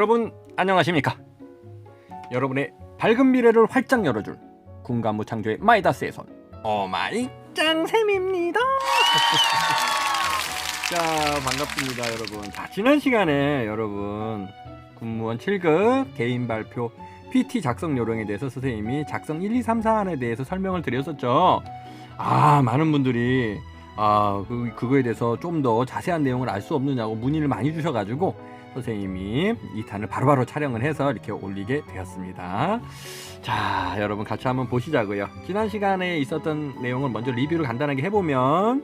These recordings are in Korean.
여러분 안녕하십니까? 여러분의 밝은 미래를 활짝 열어줄 군간무 창조의 마이다스의 손 오마이짱쌤입니다. 자, 반갑습니다 여러분. 자, 지난 시간에 여러분 군무원 7급 개인 발표 PT 작성 요령에 대해서 선생님이 작성 1, 2, 3, 4안에 대해서 설명을 드렸었죠. 많은 분들이 그거에 대해서 좀 더 자세한 내용을 알 수 없느냐고 문의를 많이 주셔가지고 선생님이 2탄을 바로바로 촬영을 해서 이렇게 올리게 되었습니다. 자, 여러분 같이 한번 보시자고요. 지난 시간에 있었던 내용을 먼저 리뷰를 간단하게 해보면,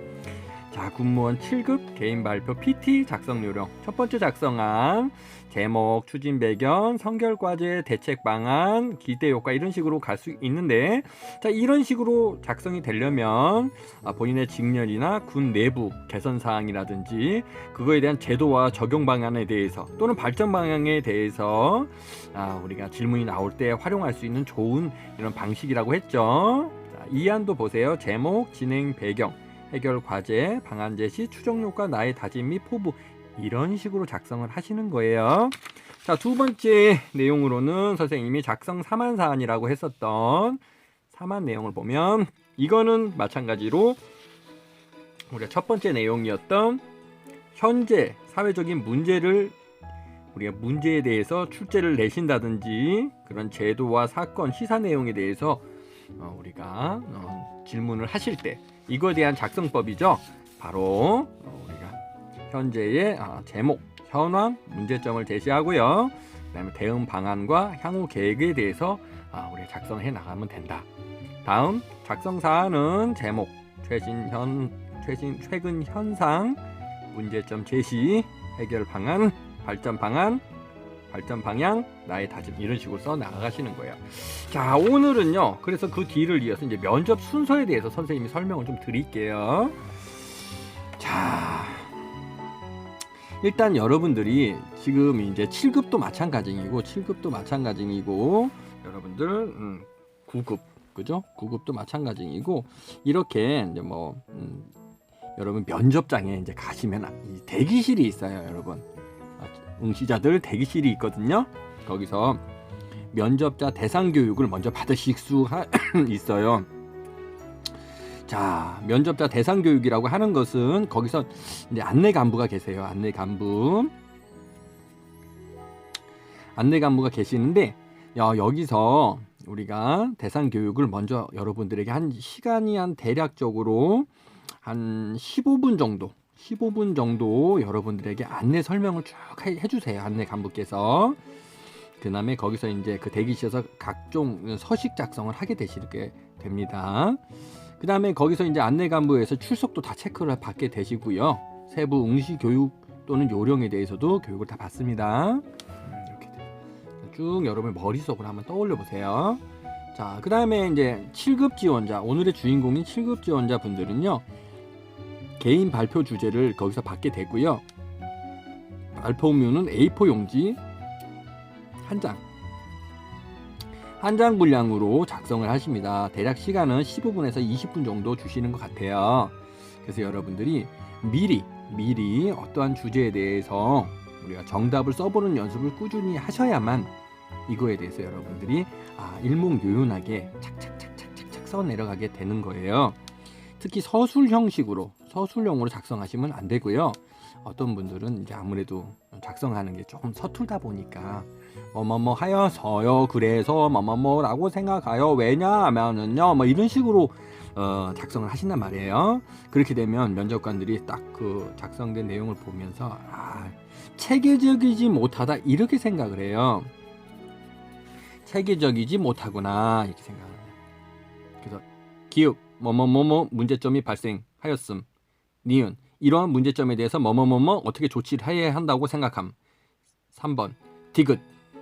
자, 군무원 7급 개인 발표 PT 작성 요령. 첫 번째 작성안, 제목, 추진 배경, 선결과제, 대책 방안, 기대 효과, 이런 식으로 갈 수 있는데, 자, 이런 식으로 작성이 되려면 본인의 직렬이나 군 내부 개선 사항이라든지 그거에 대한 제도와 적용 방안에 대해서 또는 발전 방향에 대해서 우리가 질문이 나올 때 활용할 수 있는 좋은 이런 방식이라고 했죠. 자, 이 안도 보세요. 제목, 진행 배경, 해결 과제, 방안 제시, 추정 효과, 나의 다짐 및 포부, 이런 식으로 작성을 하시는 거예요. 자, 두 번째 내용으로는 선생님이 작성 3안 사안이라고 했었던 3안 내용을 보면, 이거는 마찬가지로 우리가 첫 번째 내용이었던 현재 사회적인 문제를 우리가 문제에 대해서 출제를 내신다든지 그런 제도와 사건, 시사 내용에 대해서 우리가 질문을 하실 때 이거에 대한 작성법이죠. 바로 우리가 현재의 제목, 현황, 문제점을 제시하고요. 그다음에 대응 방안과 향후 계획에 대해서 우리가 작성해 나가면 된다. 다음 작성 사안은 제목, 최근 현상, 문제점 제시, 해결 방안, 발전 방향, 나의 다짐, 이런 식으로 써 나가시는 거예요. 자, 오늘은요, 그래서 그 뒤를 이어서 이제 면접 순서에 대해서 선생님이 설명을 좀 드릴게요. 자, 일단 여러분들이 지금 이제 7급도 마찬가지이고 여러분들 9급, 그죠? 9급도 마찬가지이고, 이렇게 이제 여러분 면접장에 이제 가시면 이 대기실이 있어요, 여러분. 응시자들 대기실이 있거든요. 거기서 면접자 대상 교육을 먼저 받으실 수가 있어요. 자, 면접자 대상 교육이라고 하는 것은 거기서 이제 안내 간부가 계세요. 안내 간부가 계시는데, 여기서 우리가 대상 교육을 먼저 여러분들에게 시간이 대략적으로 한 15분 정도 여러분들에게 안내 설명을 쭉 해주세요. 안내 간부께서. 그 다음에 거기서 이제 그 대기실에서 각종 서식 작성을 하게 되시게 됩니다. 그 다음에 거기서 이제 안내 간부에서 출석도 다 체크를 받게 되시고요. 세부 응시 교육 또는 요령에 대해서도 교육을 다 받습니다. 이렇게 쭉 여러분 머릿속으로 한번 떠올려 보세요. 자, 그 다음에 이제 7급 지원자, 오늘의 주인공인 7급 지원자 분들은요, 개인 발표 주제를 거기서 받게 되고요. 발표문은 A4 용지 한 장 분량으로 작성을 하십니다. 대략 시간은 15분에서 20분 정도 주시는 것 같아요. 그래서 여러분들이 미리 어떠한 주제에 대해서 우리가 정답을 써보는 연습을 꾸준히 하셔야만 이거에 대해서 여러분들이 일목요연하게 착착착 써 내려가게 되는 거예요. 특히 서술형으로 작성하시면 안 되고요. 어떤 분들은 이제 아무래도 작성하는 게 조금 서툴다 보니까 뭐뭐뭐 하여서요, 그래서 뭐뭐뭐라고 생각하여, 왜냐하면은요, 이런 식으로 작성을 하신단 말이에요. 그렇게 되면 면접관들이 딱 그 작성된 내용을 보면서 체계적이지 못하다, 이렇게 생각을 해요. 체계적이지 못하구나, 이렇게 생각을 해요. 그래서 기읍 뭐뭐뭐뭐 문제점이 발생하였음, 니은 이러한 문제점에 대해서 뭐뭐뭐뭐 어떻게 조치를 해야 한다고 생각함. 3번 디귿,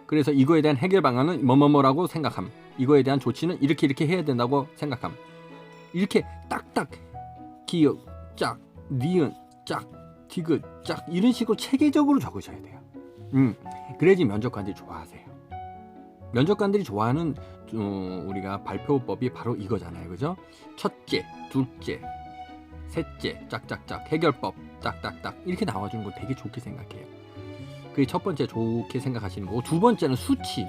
그래서 이거에 대한 해결 방안은 뭐뭐뭐라고 생각함. 이거에 대한 조치는 이렇게 해야 된다고 생각함. 이렇게 딱딱 기역 짝, 니은 짝, 디귿 짝, 이런 식으로 체계적으로 적으셔야 돼요. 그래야지 면접관들이 좋아하세요. 면접관들이 좋아하는 우리가 발표법이 바로 이거잖아요, 그죠? 첫째, 둘째, 셋째, 짝짝짝, 해결법, 딱딱딱, 이렇게 나와주는 거 되게 좋게 생각해요. 그게 첫 번째 좋게 생각하시는 거고, 두 번째는 수치.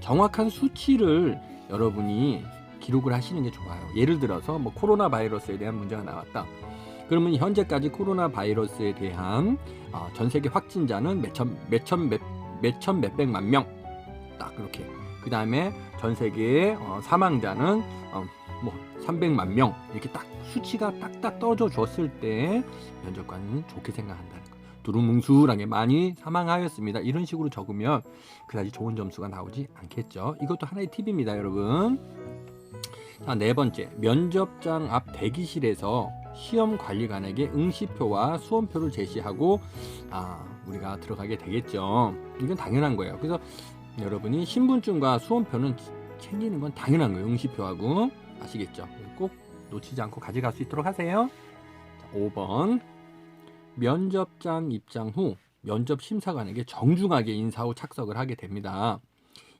정확한 수치를 여러분이 기록을 하시는 게 좋아요. 예를 들어서 뭐 코로나 바이러스에 대한 문제가 나왔다. 그러면 현재까지 코로나 바이러스에 대한 전 세계 확진자는 몇백만 명. 딱 그렇게. 그 다음에 전 세계의 사망자는 뭐 300만 명. 이렇게 딱 수치가 딱딱 떨어져 줬을 때 면접관은 좋게 생각한다는 거. 두루뭉술하게 많이 사망하였습니다. 이런 식으로 적으면 그다지 좋은 점수가 나오지 않겠죠. 이것도 하나의 팁입니다, 여러분. 자, 네 번째, 면접장 앞 대기실에서 시험관리관에게 응시표와 수험표를 제시하고 우리가 들어가게 되겠죠. 이건 당연한 거예요. 그래서 여러분이 신분증과 수험표는 챙기는 건 당연한 거예요. 응시표하고. 아시겠죠? 꼭 놓치지 않고 가져갈 수 있도록 하세요. 자, 5번, 면접장 입장 후 면접 심사관에게 정중하게 인사 후 착석을 하게 됩니다.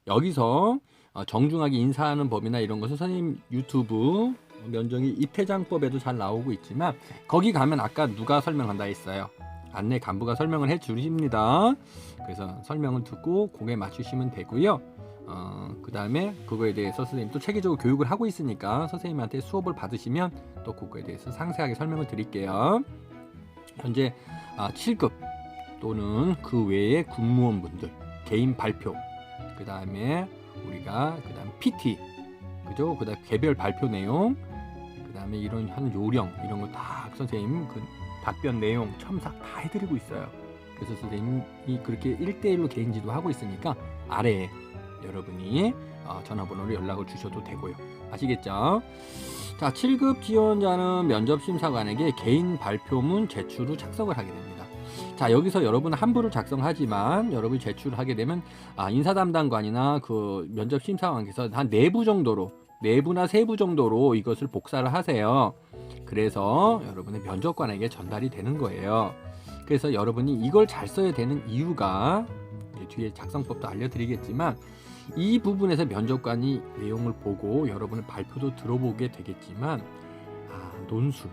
여기서 정중하게 인사하는 법이나 이런 것은 선생님 유튜브 면접이 입퇴장법에도 잘 나오고 있지만, 거기 가면 아까 누가 설명한다 했어요. 안내 간부가 설명을 해 주십니다. 그래서 설명을 듣고 고개 맞추시면 되고요. 그 다음에 그거에 대해서 선생님 또 체계적으로 교육을 하고 있으니까 선생님한테 수업을 받으시면 또 그거에 대해서 상세하게 설명을 드릴게요. 현재 7급 또는 그 외의 군무원분들 개인 발표, 그 다음에 우리가 그 다음 PT, 그죠? 그 다음 개별 발표 내용, 그 다음에 이런 한 요령 이런 거 다 선생님 그 답변 내용 첨삭 다 해드리고 있어요. 그래서 선생님이 그렇게 1대1로 개인 지도하고 있으니까 아래에 여러분이 전화번호로 연락을 주셔도 되고요. 아시겠죠? 자, 7급 지원자는 면접심사관에게 개인 발표문 제출 후 착석을 하게 됩니다. 자, 여기서 여러분 한부를 작성하지만 여러분이 제출을 하게 되면 인사담당관이나 그 면접심사관께서 한 4부 정도로, 4부나 3부 정도로 이것을 복사를 하세요. 그래서 여러분의 면접관에게 전달이 되는 거예요. 그래서 여러분이 이걸 잘 써야 되는 이유가 뒤에 작성법도 알려드리겠지만, 이 부분에서 면접관이 내용을 보고 여러분의 발표도 들어보게 되겠지만 논술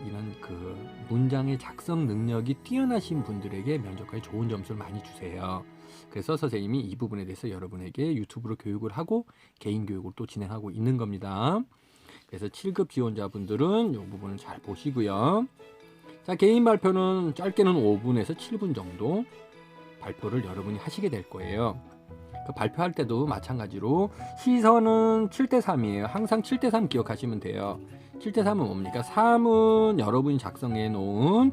이런 그 문장의 작성 능력이 뛰어나신 분들에게 면접관이 좋은 점수를 많이 주세요. 그래서 선생님이 이 부분에 대해서 여러분에게 유튜브로 교육을 하고 개인 교육을 또 진행하고 있는 겁니다. 그래서 7급 지원자분들은 이 부분을 잘 보시고요. 자, 개인 발표는 짧게는 5분에서 7분 정도 발표를 여러분이 하시게 될 거예요. 그 발표할 때도 마찬가지로 시선은 7대3이에요. 항상 7대3 기억하시면 돼요. 7대3은 뭡니까? 3은 여러분이 작성해 놓은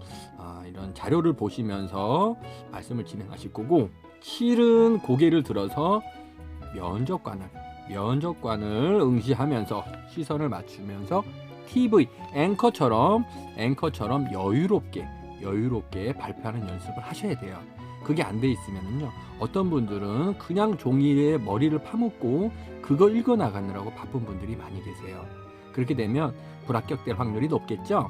이런 자료를 보시면서 말씀을 진행하실 거고, 7은 고개를 들어서 면접관을 응시하면서 시선을 맞추면서 TV 앵커처럼 여유롭게 발표하는 연습을 하셔야 돼요. 그게 안 돼 있으면요, 어떤 분들은 그냥 종이에 머리를 파묻고 그거 읽어 나가느라고 바쁜 분들이 많이 계세요. 그렇게 되면 불합격될 확률이 높겠죠.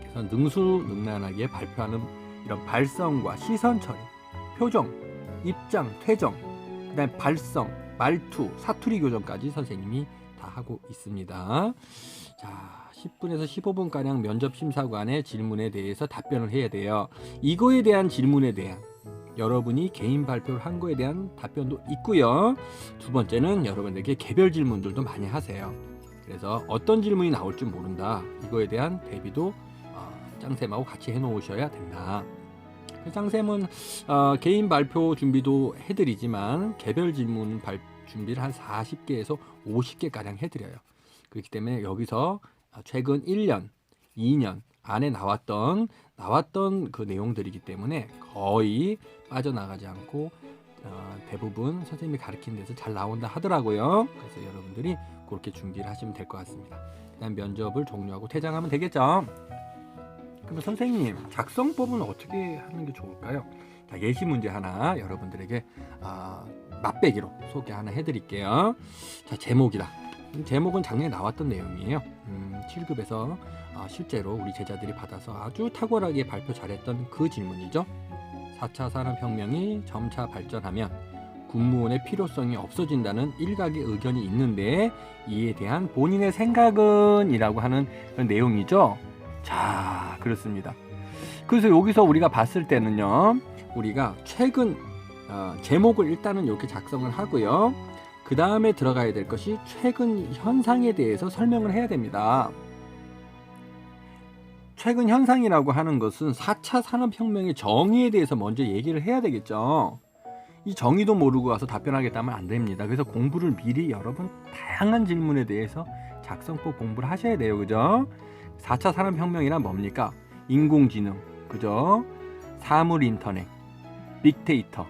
그래서 능수능란하게 발표하는 이런 발성과 시선 처리, 표정, 입장, 퇴정, 그다음에 발성, 말투, 사투리 교정까지 선생님이 다 하고 있습니다. 자, 10분에서 15분가량 면접심사관의 질문에 대해서 답변을 해야 돼요. 이거에 대한 질문에 대한 여러분이 개인 발표를 한 거에 대한 답변도 있고요. 두 번째는 여러분에게 개별 질문들도 많이 하세요. 그래서 어떤 질문이 나올 줄 모른다. 이거에 대한 대비도 짱쌤하고 같이 해놓으셔야 된다. 짱쌤은 개인 발표 준비도 해드리지만 개별 질문 준비를 한 40개에서 50개가량 해드려요. 그렇기 때문에 여기서 최근 1년, 2년 안에 나왔던 그 내용들이기 때문에 거의 빠져나가지 않고 대부분 선생님이 가르치는 데서 잘 나온다 하더라고요. 그래서 여러분들이 그렇게 준비를 하시면 될 것 같습니다. 그다음 면접을 종료하고 퇴장하면 되겠죠. 그럼 선생님, 작성법은 어떻게 하는 게 좋을까요? 자, 예시 문제 하나 여러분들에게 맛배기로 소개 하나 해드릴게요. 자, 제목이다. 제목은 작년에 나왔던 내용이에요. 7급에서 실제로 우리 제자들이 받아서 아주 탁월하게 발표 잘했던 그 질문이죠. 4차 산업혁명이 점차 발전하면 군무원의 필요성이 없어진다는 일각의 의견이 있는데 이에 대한 본인의 생각은? 이라고 하는 내용이죠. 자, 그렇습니다. 그래서 여기서 우리가 봤을 때는요, 우리가 최근 제목을 일단은 이렇게 작성을 하고요. 그 다음에 들어가야 될 것이 최근 현상에 대해서 설명을 해야 됩니다. 최근 현상이라고 하는 것은 4차 산업혁명의 정의에 대해서 먼저 얘기를 해야 되겠죠. 이 정의도 모르고 와서 답변하겠다면 안 됩니다. 그래서 공부를 미리 여러분 다양한 질문에 대해서 작성법 공부를 하셔야 돼요. 그죠? 4차 산업혁명이란 뭡니까? 인공지능, 그죠? 사물 인터넷, 빅데이터,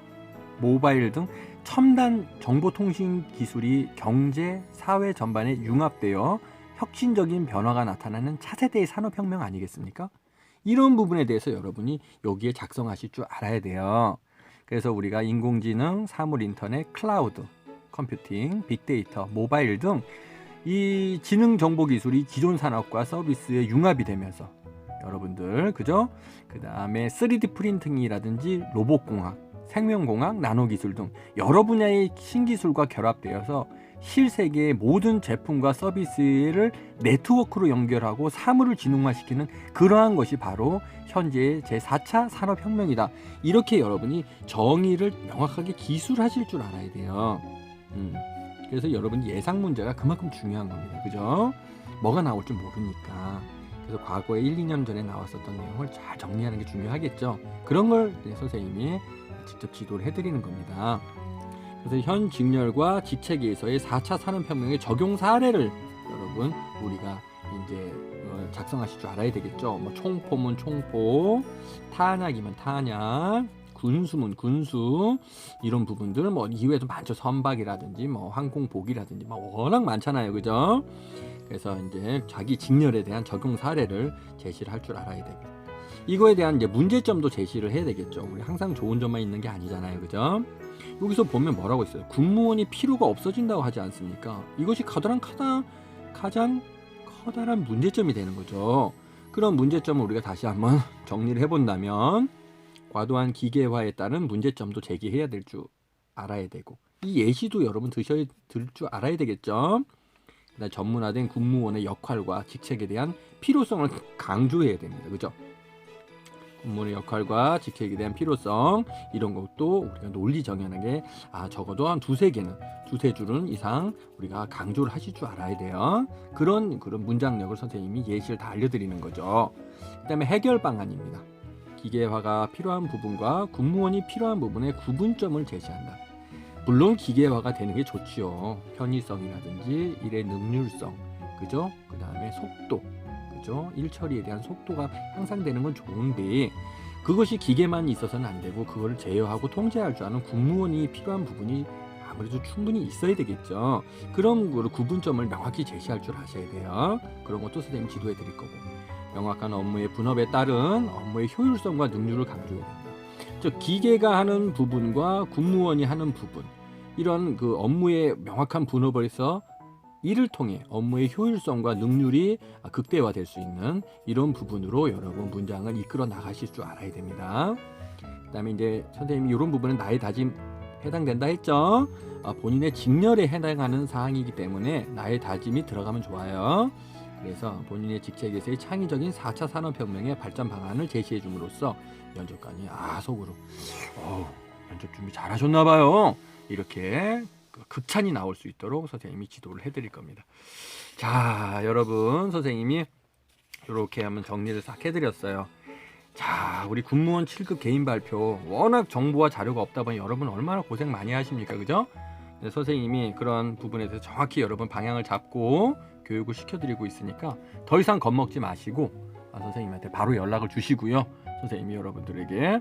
모바일 등 첨단 정보통신 기술이 경제, 사회 전반에 융합되어 혁신적인 변화가 나타나는 차세대의 산업혁명 아니겠습니까? 이런 부분에 대해서 여러분이 여기에 작성하실 줄 알아야 돼요. 그래서 우리가 인공지능, 사물인터넷, 클라우드, 컴퓨팅, 빅데이터, 모바일 등 이 지능정보기술이 기존 산업과 서비스에 융합이 되면서 여러분들, 그죠? 그 다음에 3D 프린팅이라든지 로봇공학, 생명공학, 나노기술 등 여러 분야의 신기술과 결합되어서 실세계의 모든 제품과 서비스를 네트워크로 연결하고 사물을 지능화시키는 그러한 것이 바로 현재의 제4차 산업혁명이다. 이렇게 여러분이 정의를 명확하게 기술하실 줄 알아야 돼요. 그래서 여러분 예상 문제가 그만큼 중요한 겁니다. 그죠? 뭐가 나올 줄 모르니까. 그래서 과거에 1, 2년 전에 나왔었던 내용을 잘 정리하는 게 중요하겠죠. 그런 걸 선생님이 직접 지도를 해드리는 겁니다. 그래서 현 직렬과 직책에서의 4차 산업혁명의 적용 사례를 여러분 우리가 이제 작성하실 줄 알아야 되겠죠. 뭐 총포면 총포, 탄약이면 탄약, 군수면 군수, 이런 부분들 뭐 이외에도 많죠. 선박이라든지 뭐 항공복이라든지 뭐 워낙 많잖아요. 그죠? 그래서 이제 자기 직렬에 대한 적용 사례를 제시를 할 줄 알아야 됩니다. 이거에 대한 이제 문제점도 제시를 해야 되겠죠. 우리 항상 좋은 점만 있는 게 아니잖아요. 그죠? 여기서 보면 뭐라고 있어요? 군무원이 필요가 없어진다고 하지 않습니까? 이것이 가장 커다란 문제점이 되는 거죠. 그런 문제점을 우리가 다시 한번 정리를 해본다면 과도한 기계화에 따른 문제점도 제기해야 될 줄 알아야 되고, 이 예시도 여러분 들 줄 알아야 되겠죠. 그다음 전문화된 군무원의 역할과 직책에 대한 필요성을 강조해야 됩니다. 그죠? 군무원의 역할과 직책에 대한 필요성, 이런 것도 우리가 논리 정연하게 적어도 한 두세 줄은 이상 우리가 강조를 하실 줄 알아야 돼요. 그런 문장력을 선생님이 예시를 다 알려드리는 거죠. 그다음에 해결 방안입니다. 기계화가 필요한 부분과 군무원이 필요한 부분의 구분점을 제시한다. 물론 기계화가 되는 게 좋지요. 편의성이라든지 일의 능률성, 그죠? 그 다음에 속도, 그죠? 일 처리에 대한 속도가 향상되는 건 좋은데 그것이 기계만 있어서는 안 되고 그걸 제어하고 통제할 줄 아는 군무원이 필요한 부분이 아무래도 충분히 있어야 되겠죠. 그런 구분점을 명확히 제시할 줄 아셔야 돼요. 그런 것도 선생님 지도해 드릴 거고, 명확한 업무의 분업에 따른 업무의 효율성과 능률을 강조해야 된다. 즉 기계가 하는 부분과 군무원이 하는 부분, 이런 그 업무의 명확한 분업을 해서 이를 통해 업무의 효율성과 능률이 극대화될 수 있는 이런 부분으로 여러분 문장을 이끌어 나가실 줄 알아야 됩니다. 그다음에 이제 선생님이 이런 부분은 나의 다짐 해당된다 했죠. 본인의 직렬에 해당하는 사항이기 때문에 나의 다짐이 들어가면 좋아요. 그래서 본인의 직책에서의 창의적인 4차 산업혁명의 발전 방안을 제시해 줌으로써 면접관이 속으로 면접 준비 잘하셨나 봐요. 이렇게 극찬이 나올 수 있도록 선생님이 지도를 해드릴 겁니다. 자, 여러분, 선생님이 이렇게 한번 정리를 싹 해드렸어요. 자, 우리 군무원 7급 개인 발표, 워낙 정보와 자료가 없다 보니 여러분 얼마나 고생 많이 하십니까? 그죠? 선생님이 그런 부분에 대해서 정확히 여러분 방향을 잡고 교육을 시켜드리고 있으니까 더 이상 겁먹지 마시고 선생님한테 바로 연락을 주시고요. 선생님이 여러분들에게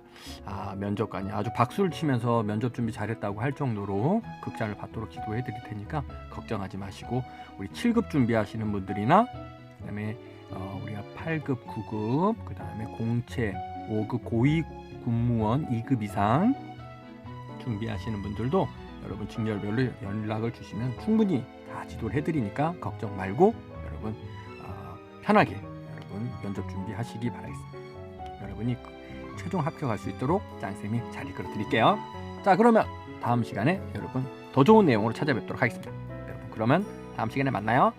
면접관이 아주 박수를 치면서 면접 준비 잘했다고 할 정도로 극찬을 받도록 지도해 드릴 테니까 걱정하지 마시고, 우리 7급 준비하시는 분들이나 그다음에 우리가 8급, 9급, 그다음에 공채, 5급 고위 군무원 2급 이상 준비하시는 분들도 여러분 직렬별로 연락을 주시면 충분히 다 지도를 해드리니까 걱정 말고 여러분 편하게 여러분 면접 준비하시기 바라겠습니다. 여러분이 최종 합격할 수 있도록 짱쌤이 잘 이끌어 드릴게요. 자, 그러면 다음 시간에 여러분 더 좋은 내용으로 찾아뵙도록 하겠습니다. 여러분 그러면 다음 시간에 만나요.